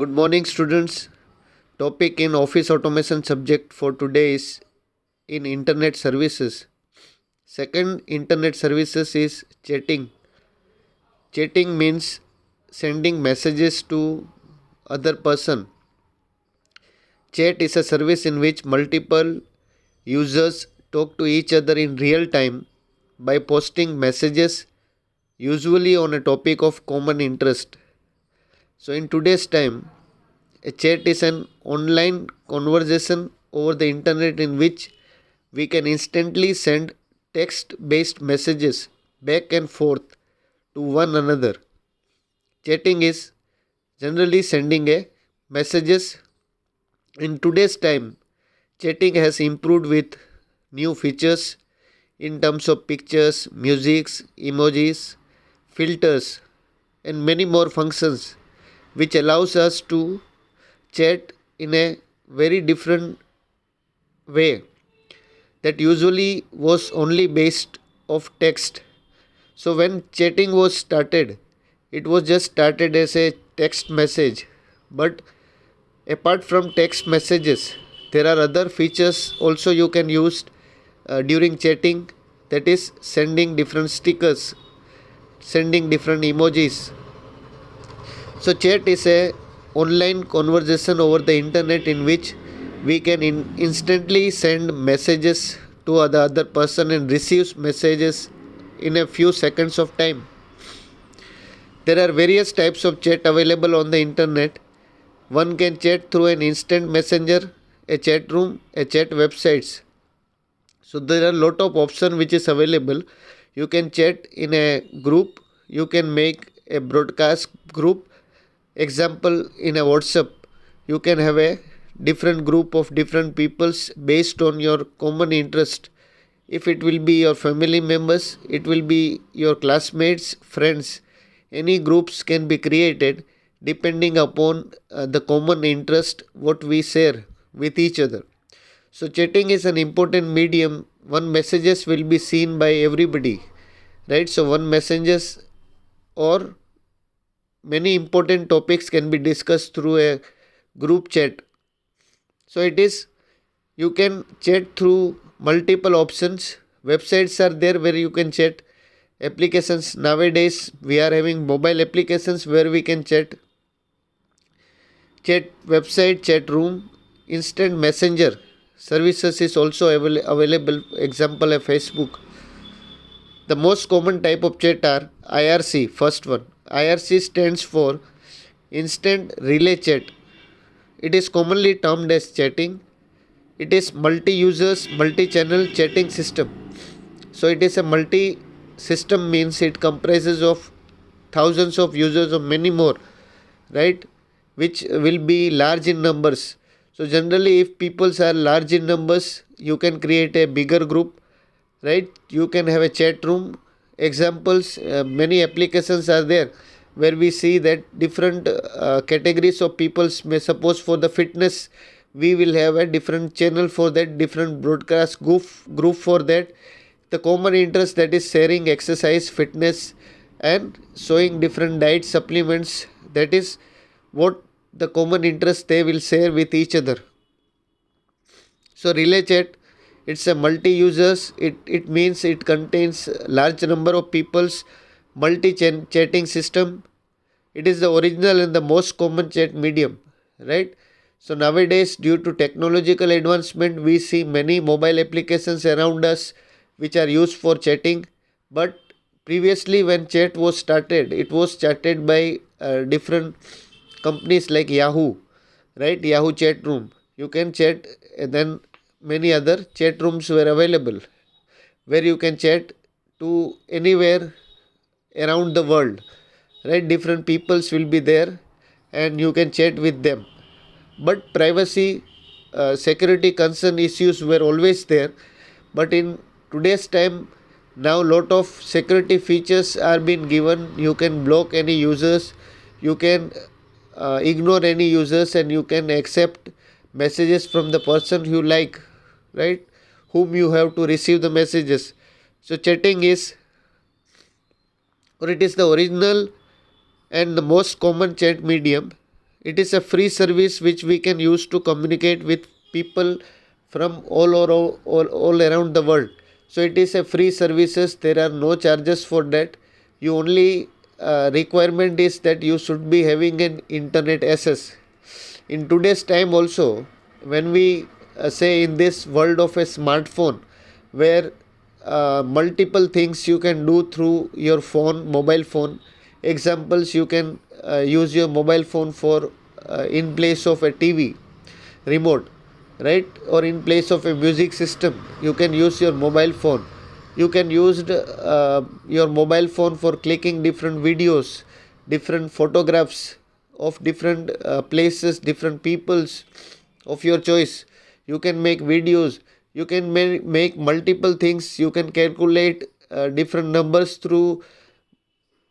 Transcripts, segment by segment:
Good morning, students. Topic in office automation subject for today is in internet services. Second internet services is chatting. Chatting means sending messages to other person. Chat is a service in which multiple users talk to each other in real time by posting messages, usually on a topic of common interest. So in today's time, a chat is an online conversation over the internet in which we can instantly send text based messages back and forth to one another. Chatting is generally sending a messages. In today's time, chatting has improved with new features in terms of pictures, musics, emojis, filters, and many more functions which allows us to chat in a very different way that usually was only based of text. So when chatting was started, it was just started as a text message. But apart from text messages, there are other features also you can use during chatting, that is sending different stickers, sending different emojis. So chat is a online conversation over the internet in which we can instantly send messages to the other person and receive messages in a few seconds of time. There are various types of chat available on the internet. One can chat through an instant messenger, a chat room, a chat websites. So there are a lot of options which is available. You can chat in a group, you can make a broadcast group. Example, in a WhatsApp, you can have a different group of different peoples based on your common interest. If it will be your family members, it will be your classmates, friends. Any groups can be created depending upon the common interest what we share with each other. So chatting is an important medium. One messages will be seen by everybody, right? So one messages or many important topics can be discussed through a group chat. So it is, you can chat through multiple options. Websites are there where you can chat. Applications, nowadays we are having mobile applications where we can chat. Chat website, chat room, instant messenger services is also available. Example, a Facebook. The most common type of chat are IRC. First one, IRC stands for instant relay chat. It is commonly termed as chatting. It is multi-users, multi-channel chatting system. So it is a multi-system, means it comprises of thousands of users or many more, right? Which will be large in numbers. So generally, if peoples are large in numbers, you can create a bigger group, right? You can have a chat room. Examples, many applications are there where we see that different categories of peoples, may suppose for the fitness we will have a different channel for that, different broadcast group for that. The common interest, that is sharing exercise, fitness, and showing different diet supplements, that is what the common interest they will share with each other. So relay chat, it's a multi-users. It means it contains large number of people's multi-chatting system. It is the original and the most common chat medium, right? So nowadays, due to technological advancement, we see many mobile applications around us which are used for chatting. But previously, when chat was started, it was started by different companies like Yahoo, right? Yahoo chat room. You can chat, and then many other chat rooms were available where you can chat to anywhere around the world, right? Different peoples will be there and you can chat with them. But privacy, security concern issues were always there. But in today's time, now lot of security features are being given. You can block any users, you can ignore any users, and you can accept messages from the person you like, right? Whom you have to receive the messages. So chatting is, or it is the original and the most common chat medium. It is a free service which we can use to communicate with people from all around the world. So it is a free services. There are no charges for that. You only requirement is that you should be having an internet access. In today's time also, when we say in this world of a smartphone, where multiple things you can do through your phone, mobile phone. Examples, you can use your mobile phone for in place of a TV remote, right? Or in place of a music system, you can use your mobile phone. You can use your mobile phone for clicking different videos, different photographs of different places, different peoples of your choice. You can make videos, you can make multiple things, you can calculate different numbers through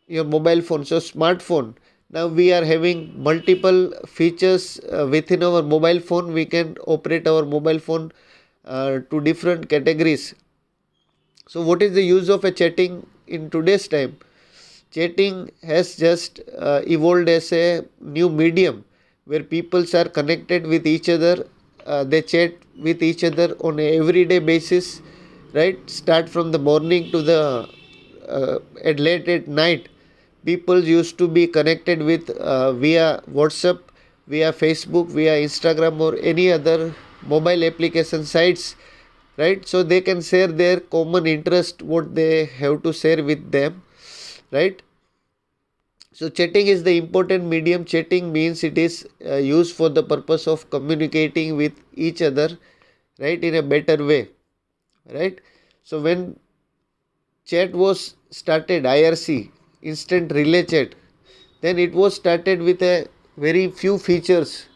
your mobile phone. So smartphone, now we are having multiple features within our mobile phone. We can operate our mobile phone to different categories. So what is the use of a chatting in today's time? Chatting has just evolved as a new medium where peoples are connected with each other. They chat with each other on a everyday basis, right? Start from the morning to the at late at night. People used to be connected with via WhatsApp, via Facebook, via Instagram, or any other mobile application sites, right? So they can share their common interest, what they have to share with them, right? So chatting is the important medium. Chatting means it is used for the purpose of communicating with each other, right, in a better way, right? So when chat was started, IRC, instant relay chat, then it was started with a very few features.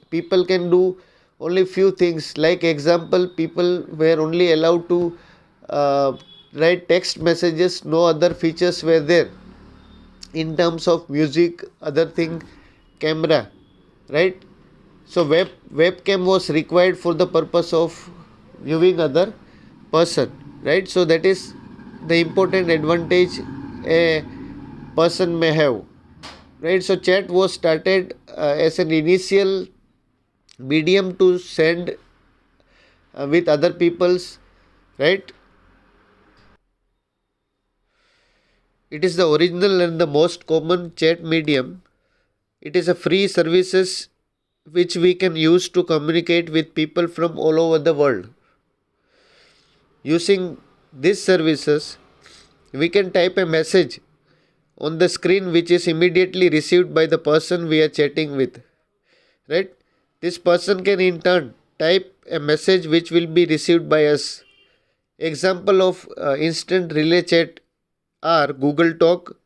People can do only few things. Like example, people were only allowed to uh, write text messages. No other features were there in terms of music, other thing, camera, right? So webcam was required for the purpose of viewing other person, right? So that is the important advantage a person may have, right? So chat was started as an initial medium to send with other people's, right? It is the original and the most common chat medium. It is a free services which we can use to communicate with people from all over the world. Using these services, we can type a message on the screen which is immediately received by the person we are chatting with, right? This person can in turn type a message which will be received by us. Example of instant relay chat are Google Talk,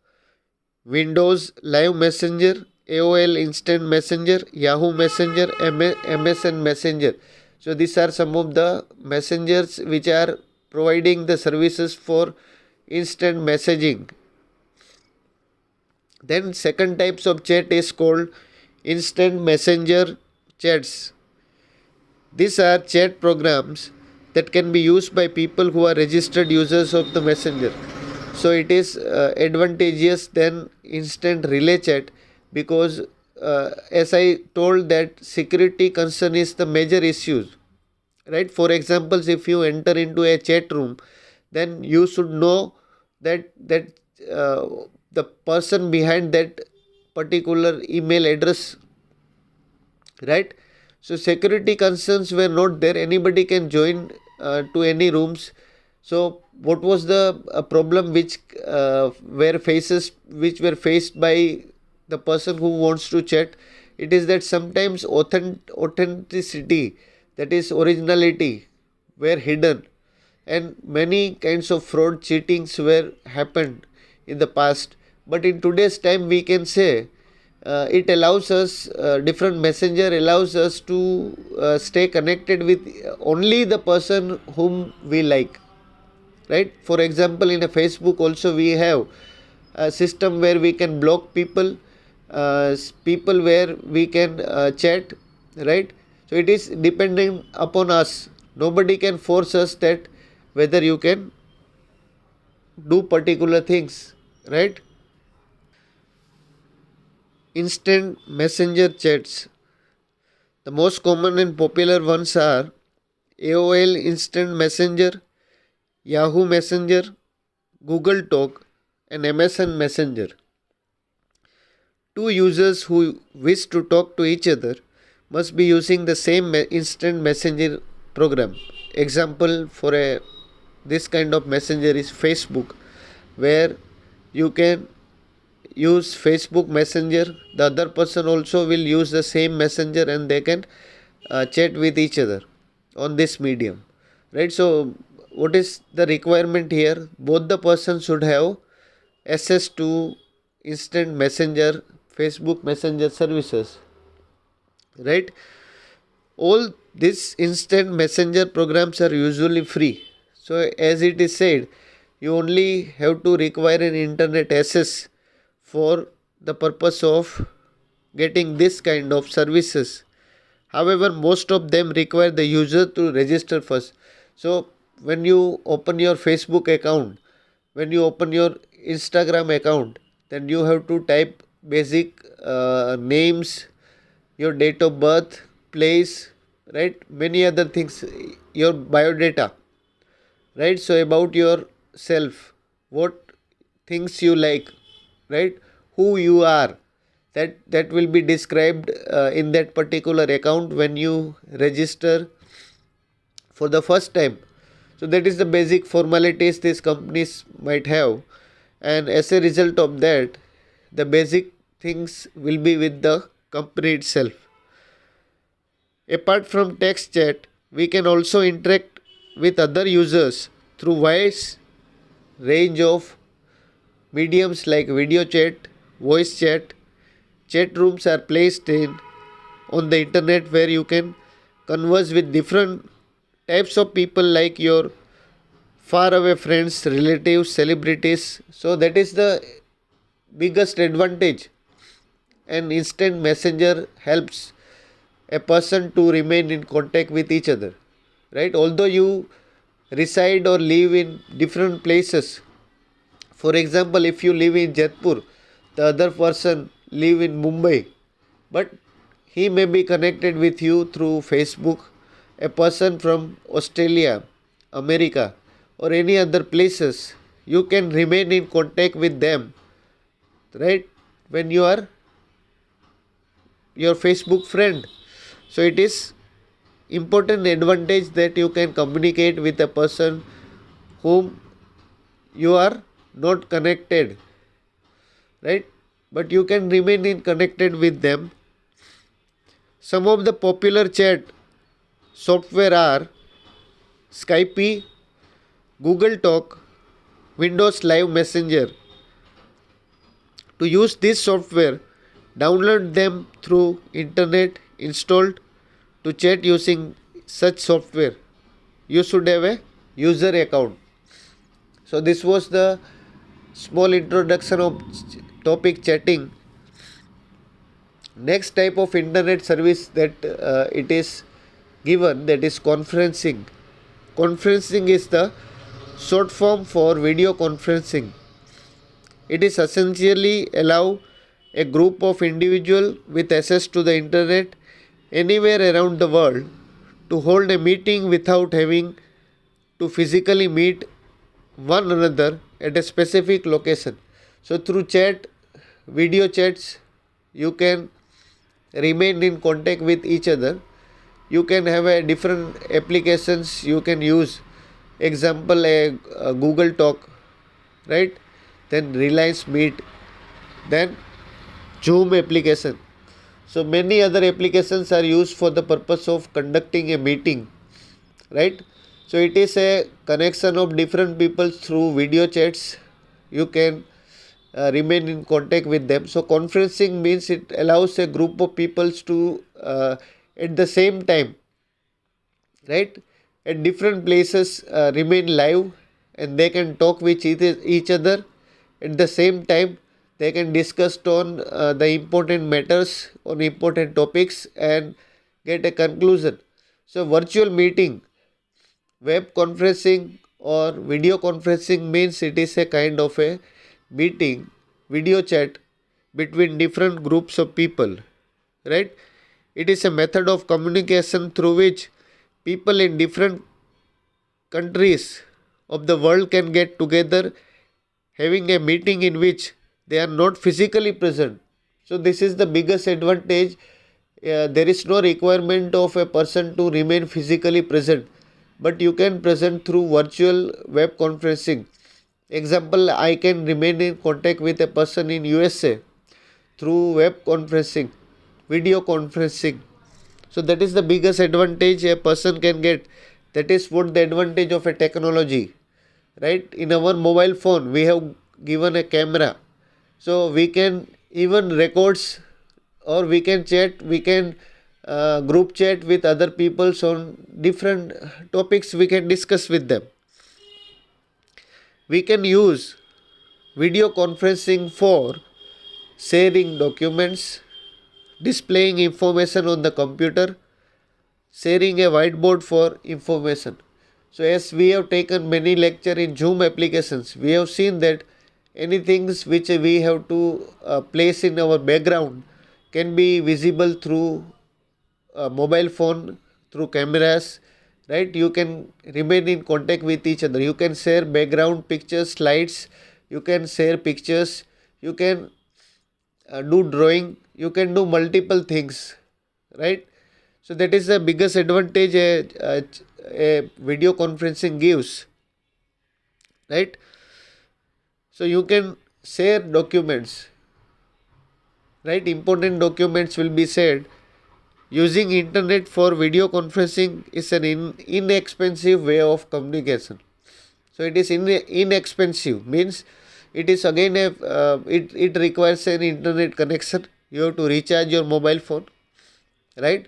Windows Live Messenger, AOL Instant Messenger, Yahoo Messenger, MSN Messenger. So these are some of the messengers which are providing the services for instant messaging. Then second types of chat is called instant messenger chats. These are chat programs that can be used by people who are registered users of the messenger. So it is advantageous than instant relay chat because as I told that security concern is the major issue, right? For example, if you enter into a chat room, then you should know that uh, the person behind that particular email address, right? So security concerns were not there. Anybody can join to any rooms. So what was the problem which were faced by the person who wants to chat? It is that sometimes authenticity, that is originality, were hidden, and many kinds of fraud cheatings were happened in the past. But in today's time, we can say it allows us, different messenger allows us to stay connected with only the person whom we like, right? For example, in a Facebook also we have a system where we can block people, people where we can chat, right? So it is depending upon us. Nobody can force us that whether you can do particular things, right? Instant messenger chats. The most common and popular ones are AOL Instant Messenger, Yahoo Messenger, Google Talk, and MSN Messenger. Two users who wish to talk to each other must be using the same instant messenger program. Example for this kind of messenger is Facebook, where you can use Facebook Messenger. The other person also will use the same messenger and they can chat with each other on this medium. Right? So, what is the requirement here? Both the persons should have access to instant messenger, Facebook Messenger services. Right? All these instant messenger programs are usually free. So, as it is said, you only have to require an internet access for the purpose of getting this kind of services. However, most of them require the user to register first. So, when you open your Facebook account, when you open your Instagram account, then you have to type basic names, your date of birth, place, right? Many other things, your biodata, right? So, about yourself, what things you like, right? Who you are, that will be described in that particular account when you register for the first time. So that is the basic formalities these companies might have, and as a result of that, the basic things will be with the company itself. Apart from text chat, we can also interact with other users through wide range of mediums like video chat, voice chat. Chat rooms are placed in on the internet where you can converse with different types of people like your far away friends, relatives, celebrities. So that is the biggest advantage. And instant messenger helps a person to remain in contact with each other. Right? Although you reside or live in different places. For example, if you live in Jaipur, the other person live in Mumbai, but he may be connected with you through Facebook. A person from Australia, America, or any other places, you can remain in contact with them, right? When you are your Facebook friend. So it is important advantage that you can communicate with a person whom you are not connected, right? But you can remain in connected with them. Some of the popular chat software are Skype, Google Talk, Windows Live Messenger. To use this software, download them through internet installed. To chat using such software, you should have a user account. So this was the small introduction of topic chatting. Next type of internet service that it is given, that is conferencing. Conferencing is the short form for video conferencing. It is essentially allow a group of individuals with access to the internet anywhere around the world to hold a meeting without having to physically meet one another at a specific location. So through chat, video chats, you can remain in contact with each other. You can have a different applications you can use. Example, a Google Talk, right? Then Reliance Meet, then Zoom application. So many other applications are used for the purpose of conducting a meeting, right? So it is a connection of different people through video chats. You can remain in contact with them. So conferencing means it allows a group of people to at the same time, right, at different places remain live, and they can talk with each other at the same time. They can discuss on the important matters, on important topics, and get a conclusion. So virtual meeting, web conferencing or video conferencing means it is a kind of a meeting, video chat between different groups of people, right? It is a method of communication through which people in different countries of the world can get together, having a meeting in which they are not physically present. So this is the biggest advantage. There is no requirement of a person to remain physically present, but you can present through virtual web conferencing. Example, I can remain in contact with a person in USA through web conferencing, video conferencing. So that is the biggest advantage a person can get. That is what the advantage of a technology, right? In our mobile phone, we have given a camera, so we can even records, or we can chat, we can group chat with other people on different topics. We can discuss with them. We can use video conferencing for sharing documents, displaying information on the computer, sharing a whiteboard for information. So as we have taken many lecture in Zoom applications, we have seen that anything which we have to place in our background can be visible through mobile phone, through cameras, right? You can remain in contact with each other. You can share background pictures, slides, you can share pictures, you can do drawing, you can do multiple things, right? So that is the biggest advantage a video conferencing gives, right? So you can share documents, right? Important documents will be shared. Using internet for video conferencing is an inexpensive way of communication. So it is inexpensive, means it is again it requires an internet connection. You have to recharge your mobile phone, right?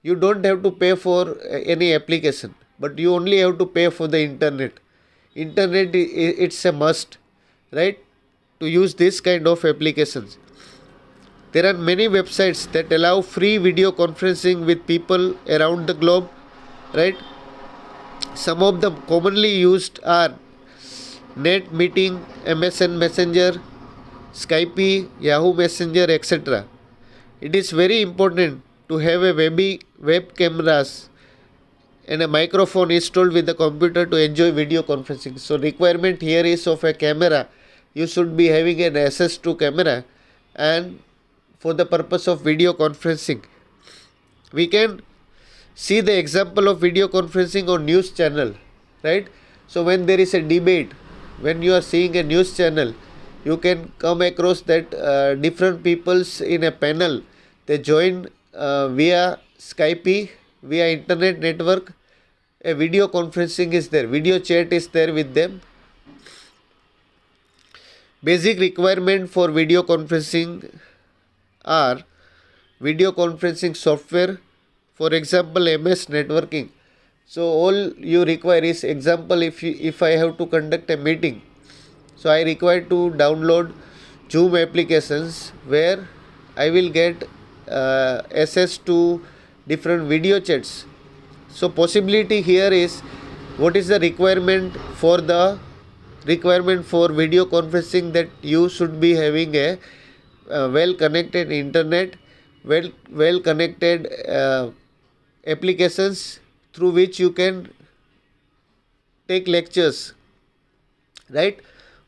You don't have to pay for any application, but you only have to pay for the internet. Internet, it's a must, right, to use this kind of applications. There are many websites that allow free video conferencing with people around the globe, right? Some of them commonly used are Net Meeting, MSN Messenger, Skype, Yahoo Messenger, etc. It is very important to have a web cameras and a microphone installed with the computer to enjoy video conferencing. So requirement here is of a camera. You should be having an access to camera, and for the purpose of video conferencing. We can see the example of video conferencing on news channel, right? So when there is a debate, when you are seeing a news channel, you can come across that different peoples in a panel, they join via Skype, via internet network. A video conferencing is there, video chat is there with them. Basic requirement for video conferencing are video conferencing software, for example MS networking. So all you require is, example, if I have to conduct a meeting, so I require to download Zoom applications where I will get access to different video chats. So possibility here is, what is the requirement for video conferencing, that you should be having a well connected internet, well connected applications through which you can take lectures, right?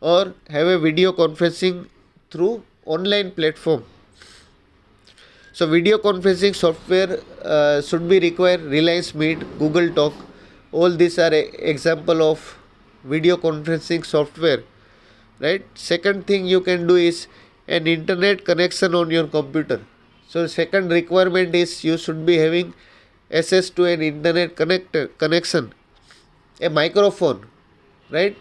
Or have a video conferencing through online platform. So video conferencing software should be required. Reliance Meet, Google Talk, all these are example of video conferencing software, right? Second thing you can do is an internet connection on your computer. So second requirement is you should be having access to an internet connection. A microphone, right?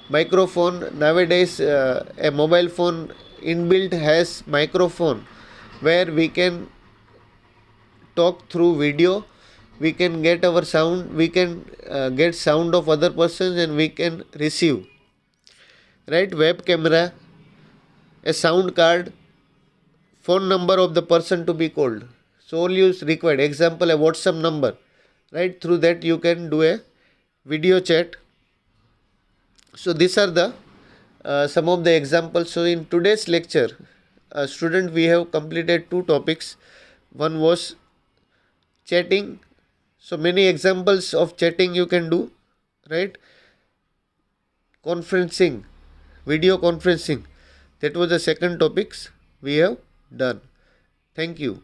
Microphone nowadays, a mobile phone inbuilt has microphone where we can talk through video, we can get our sound, we can get sound of other persons, and we can receive, right? Web camera, a sound card, phone number of the person to be called. So all you required, example, a WhatsApp number, right? Through that you can do a video chat. So these are the some of the examples. So in today's lecture, student, we have completed two topics. One was chatting. So many examples of chatting you can do, right? Conferencing, video conferencing. That was the second topics we have done. Thank you.